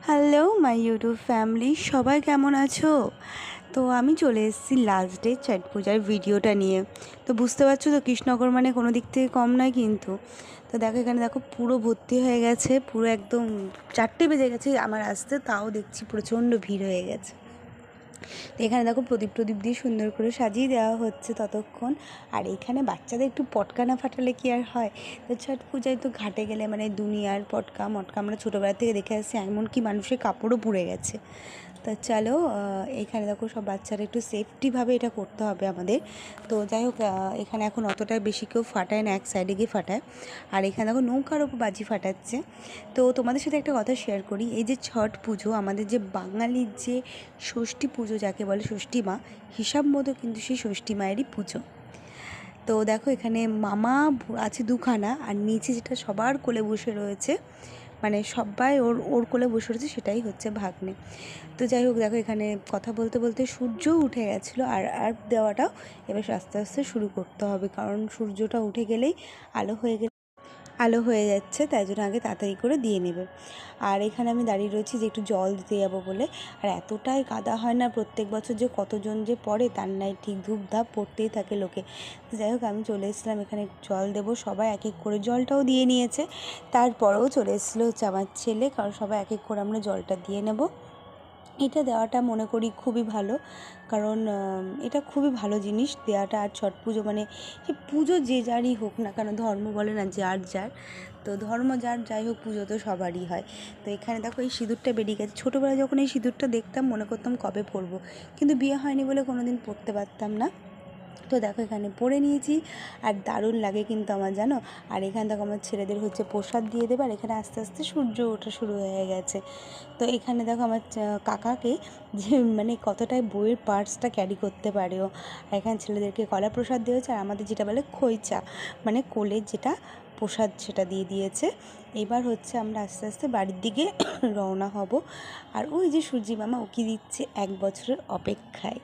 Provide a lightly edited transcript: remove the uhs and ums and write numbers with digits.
Hello my YouTube family, সবাই কেমন আছো? তো আমি চলে এসেছি লাস্ট ডে ছট পূজার ভিডিওটা নিয়ে। তো বুঝতে পারছো তো, কৃষ্ণনগর মানে কোনো দিক থেকে কম নয় কিন্তু। তো দেখো এখানে, দেখো পুরো ভর্তি হয়ে গেছে, পুরো একদম 4টে বেজে গেছে আমার আসতে, তাও দেখছি প্রচণ্ড ভিড় হয়ে গেছে। তো এখানে দেখো প্রদীপ দিয়ে সুন্দর করে সাজিয়ে দেওয়া হচ্ছে ততক্ষণ। আর এখানে বাচ্চাদের একটু পটকা না ফাটালে কি আর হয়? তো ছট পূজায় তো ঘাটে গেলে মানে দুনিয়ার পটকা মটকা আমরা ছোটোবেলা থেকে দেখে আসছি, এমনকি মানুষের কাপড়ও পুড়ে গেছে। তা চলো, এখানে দেখো সব বাচ্চারা একটু সেফটিভাবে এটা করতে হবে আমাদের। তো যাই হোক, এখানে এখন অতটা বেশি কেউ ফাটায় না, এক সাইডে গিয়ে ফাটায়। আর এখানে দেখো নৌকার ওপর বাজি ফাটাচ্ছে। তো তোমাদের সাথে একটা কথা শেয়ার করি, এই যে ছট পুজো আমাদের যে বাঙালির যে ষষ্ঠী পুজো যাকে বলে, ষষ্ঠী মা হিসাব মতো কিন্তু সেই ষষ্ঠী মায়েরই পুজো। তো দেখো এখানে মামা আছে দুখানা, আর নিচে যেটা সবার কোলে বসে রয়েছে, মানে সবাই ওর ওর কোলে বসে রয়েছে, সেটাই হচ্ছে ভাগ্নে। তো যাই হোক, দেখো এখানে কথা বলতে বলতে সূর্যও উঠে গেছিলো, আর আর্ঘ দেওয়াটাও এবার আস্তে আস্তে শুরু করতে হবে, কারণ সূর্যটা উঠে গেলেই আলো হয়ে যাচ্ছে, তাই জন্য আগে তাড়াতাড়ি করে দিয়ে নেবে। আর এখানে আমি দাঁড়িয়ে রয়েছি যে একটু জল দিতে যাবো বলে। আর এতটাই কাদা হয় না প্রত্যেক বছর, যে কতজন যে পড়ে তার নাই ঠিক, ধূপধাপ পড়তেই থাকে লোকে। যাই হোক, আমি চলে এসেছিলাম এখানে জল দেবো, সবাই এক এক করে জলটাও দিয়ে নিয়েছে। তারপরেও চলে এসেছিলো হচ্ছে আমার ছেলে, কারণ সবাই এক এক করে আমরা জলটা দিয়ে নেব। এটা দেওয়াটা মনে করি খুবই ভালো, কারণ এটা খুবই ভালো জিনিস দেওয়াটা। আর ছট পুজো মানে যে পুজো যে যারই হোক না কেন, ধর্ম বলে না যার যার, তো ধর্ম যার যাই হোক, পুজো তো সবারই হয়। তো এখানে দেখো এই সিঁদুরটা বেরিয়ে গেছে, ছোটোবেলায় যখন এই সিঁদুরটা দেখতাম মনে করতাম কবে পরবো, কিন্তু বিয়ে হয়নি বলে কোনো দিন পরতে পারতাম না। তো দেখো এখানে পরে নিয়েছি, আর দারুণ লাগে কিন্তু আমার, জানো। আর এখানে দেখো আমার ছেলেদের হচ্ছে প্রসাদ দিয়ে দেবে, আর এখানে আস্তে আস্তে সূর্য ওঠা শুরু হয়ে গেছে। তো এখানে দেখো আমার কাকাকে, যে মানে কতটাই বইয়ের পার্টসটা ক্যারি করতে পারে ও। আর এখানে ছেলেদেরকে কলা প্রসাদ দিয়েছে, আর আমাদের যেটা বলে খইচা, মানে কোলের যেটা প্রসাদ, সেটা দিয়ে দিয়েছে। এবার হচ্ছে আমরা আস্তে আস্তে বাড়ির দিকে রওনা হব। আর ওই যে সূর্যি মামা ওকে দিচ্ছে 1 বছরের অপেক্ষায়।